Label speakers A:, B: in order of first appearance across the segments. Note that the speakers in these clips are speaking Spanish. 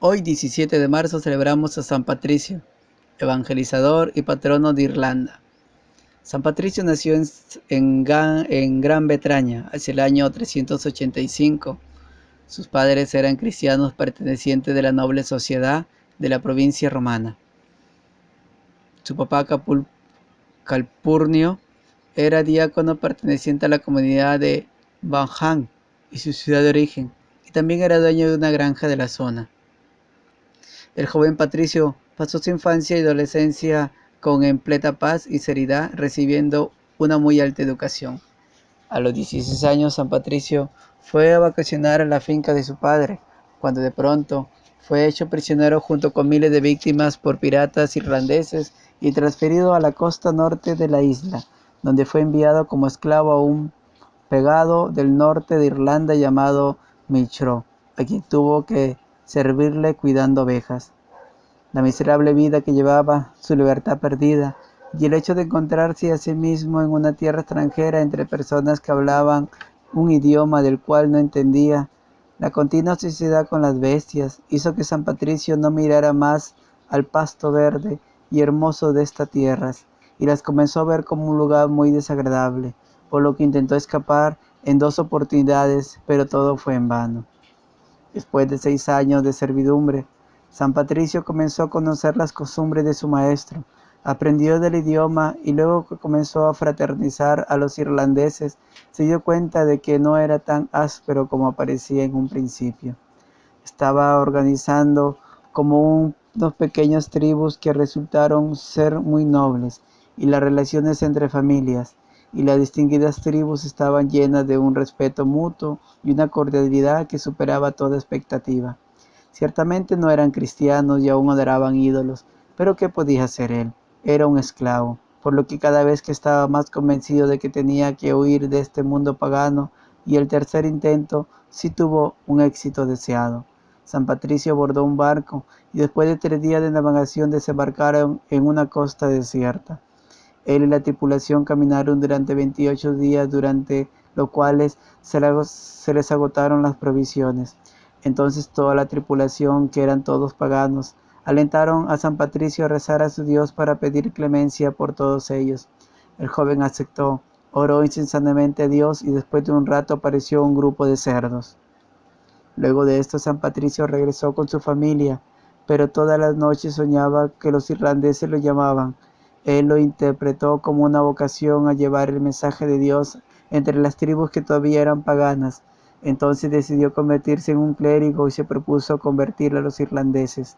A: Hoy, 17 de marzo, celebramos a San Patricio, evangelizador y patrono de Irlanda. San Patricio nació en Gran Bretaña hacia el año 385. Sus padres eran cristianos pertenecientes de la noble sociedad de la provincia romana. Su papá Calpurnio era diácono perteneciente a la comunidad de Banham y su ciudad de origen, y también era dueño de una granja de la zona. El joven Patricio pasó su infancia y adolescencia con completa paz y seriedad, recibiendo una muy alta educación. A los 16 años, San Patricio fue a vacacionar a la finca de su padre, cuando de pronto fue hecho prisionero junto con miles de víctimas por piratas irlandeses y transferido a la costa norte de la isla, donde fue enviado como esclavo a un pegado del norte de Irlanda llamado Michro, a quien tuvo que servirle cuidando ovejas. La miserable vida que llevaba, su libertad perdida, y el hecho de encontrarse a sí mismo en una tierra extranjera entre personas que hablaban un idioma del cual no entendía, la continua sociedad con las bestias, hizo que San Patricio no mirara más al pasto verde y hermoso de estas tierras, y las comenzó a ver como un lugar muy desagradable, por lo que intentó escapar en 2 oportunidades, pero todo fue en vano. Después de 6 años de servidumbre, San Patricio comenzó a conocer las costumbres de su maestro, aprendió del idioma y luego que comenzó a fraternizar a los irlandeses, se dio cuenta de que no era tan áspero como parecía en un principio. Estaba organizando como unos pequeños tribus que resultaron ser muy nobles, y las relaciones entre familias y las distinguidas tribus estaban llenas de un respeto mutuo y una cordialidad que superaba toda expectativa. Ciertamente no eran cristianos y aún adoraban ídolos, pero ¿qué podía hacer él? Era un esclavo, por lo que cada vez que estaba más convencido de que tenía que huir de este mundo pagano, y el tercer intento sí tuvo un éxito deseado. San Patricio abordó un barco y después de 3 días de navegación desembarcaron en una costa desierta. Él y la tripulación caminaron durante 28 días, durante los cuales se les agotaron las provisiones. Entonces toda la tripulación, que eran todos paganos, alentaron a San Patricio a rezar a su Dios para pedir clemencia por todos ellos. El joven aceptó, oró incesantemente a Dios y después de un rato apareció un grupo de cerdos. Luego de esto San Patricio regresó con su familia, pero todas las noches soñaba que los irlandeses lo llamaban. Él lo interpretó como una vocación a llevar el mensaje de Dios entre las tribus que todavía eran paganas. Entonces decidió convertirse en un clérigo y se propuso convertir a los irlandeses.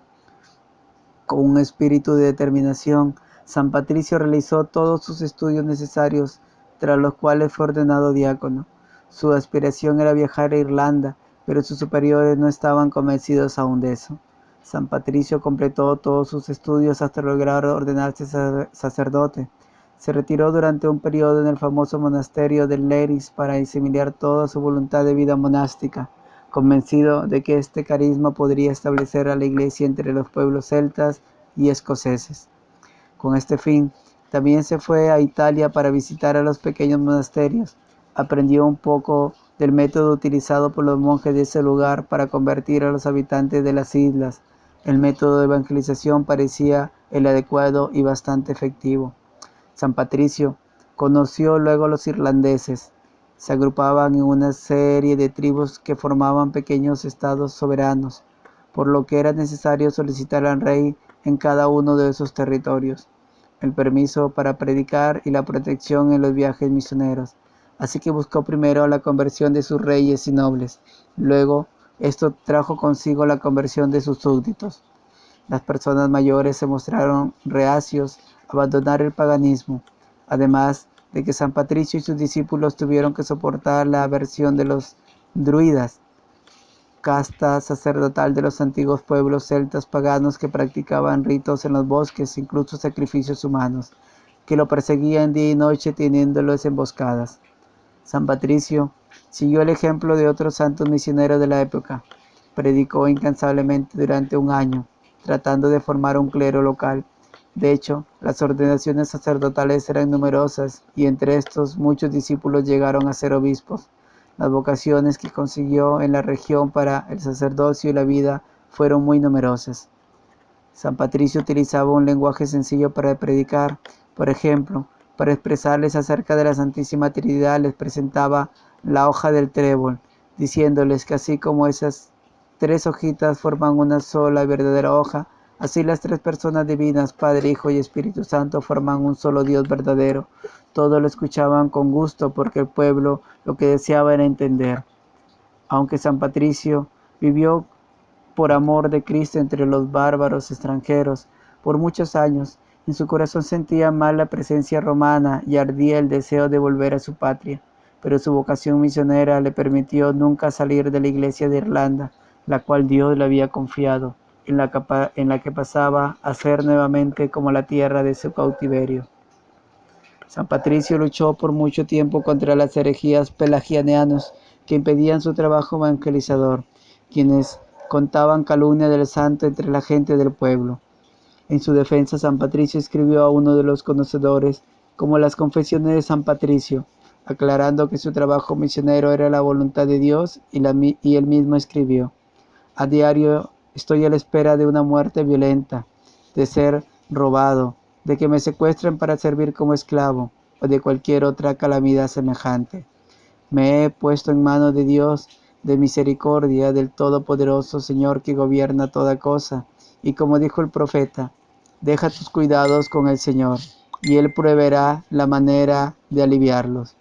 A: Con un espíritu de determinación, San Patricio realizó todos sus estudios necesarios, tras los cuales fue ordenado diácono. Su aspiración era viajar a Irlanda, pero sus superiores no estaban convencidos aún de eso. San Patricio completó todos sus estudios hasta lograr ordenarse sacerdote. Se retiró durante un periodo en el famoso monasterio de Leris para asimilar toda su voluntad de vida monástica, convencido de que este carisma podría establecer a la Iglesia entre los pueblos celtas y escoceses. Con este fin, también se fue a Italia para visitar a los pequeños monasterios. Aprendió un poco del método utilizado por los monjes de ese lugar para convertir a los habitantes de las islas. El método de evangelización parecía el adecuado y bastante efectivo. San Patricio conoció luego a los irlandeses. Se agrupaban en una serie de tribus que formaban pequeños estados soberanos, por lo que era necesario solicitar al rey en cada uno de esos territorios el permiso para predicar y la protección en los viajes misioneros. Así que buscó primero la conversión de sus reyes y nobles. Luego, esto trajo consigo la conversión de sus súbditos. Las personas mayores se mostraron reacios a abandonar el paganismo, además de que San Patricio y sus discípulos tuvieron que soportar la aversión de los druidas, casta sacerdotal de los antiguos pueblos celtas paganos que practicaban ritos en los bosques, incluso sacrificios humanos, que lo perseguían día y noche teniéndolos emboscadas. San Patricio siguió el ejemplo de otros santos misioneros de la época. Predicó incansablemente durante un año, tratando de formar un clero local. De hecho, las ordenaciones sacerdotales eran numerosas y entre estos muchos discípulos llegaron a ser obispos. Las vocaciones que consiguió en la región para el sacerdocio y la vida fueron muy numerosas. San Patricio utilizaba un lenguaje sencillo para predicar. Por ejemplo, para expresarles acerca de la Santísima Trinidad les presentaba la hoja del trébol, diciéndoles que así como esas 3 hojitas forman una sola y verdadera hoja, así las 3 personas divinas, Padre, Hijo y Espíritu Santo, forman un solo Dios verdadero. Todos lo escuchaban con gusto porque el pueblo lo que deseaba era entender. Aunque San Patricio vivió por amor de Cristo entre los bárbaros extranjeros por muchos años, en su corazón sentía mal la presencia romana y ardía el deseo de volver a su patria, pero su vocación misionera le permitió nunca salir de la iglesia de Irlanda, la cual Dios le había confiado, en la que pasaba a ser nuevamente como la tierra de su cautiverio. San Patricio luchó por mucho tiempo contra las herejías pelagianos que impedían su trabajo evangelizador, quienes contaban calumnia del santo entre la gente del pueblo. En su defensa, San Patricio escribió a uno de los conocedores como las Confesiones de San Patricio, aclarando que su trabajo misionero era la voluntad de Dios y él mismo escribió: a diario estoy a la espera de una muerte violenta, de ser robado, de que me secuestren para servir como esclavo o de cualquier otra calamidad semejante. Me he puesto en manos de Dios, de misericordia, del Todopoderoso Señor que gobierna toda cosa, y como dijo el profeta, deja tus cuidados con el Señor, y Él proveerá la manera de aliviarlos.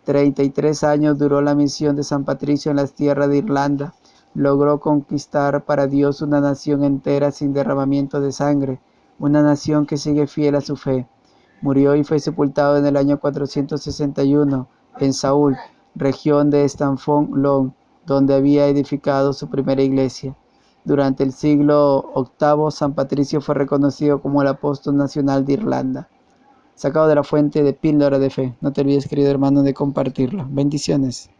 A: 33 años duró la misión de San Patricio en las tierras de Irlanda. Logró conquistar para Dios una nación entera sin derramamiento de sangre, una nación que sigue fiel a su fe. Murió y fue sepultado en el año 461 en Saúl, región de Stamford-Long, donde había edificado su primera iglesia. Durante el siglo VIII, San Patricio fue reconocido como el apóstol nacional de Irlanda. Sacado de la fuente de Píldora de Fe. No te olvides, querido hermano, de compartirlo. Bendiciones.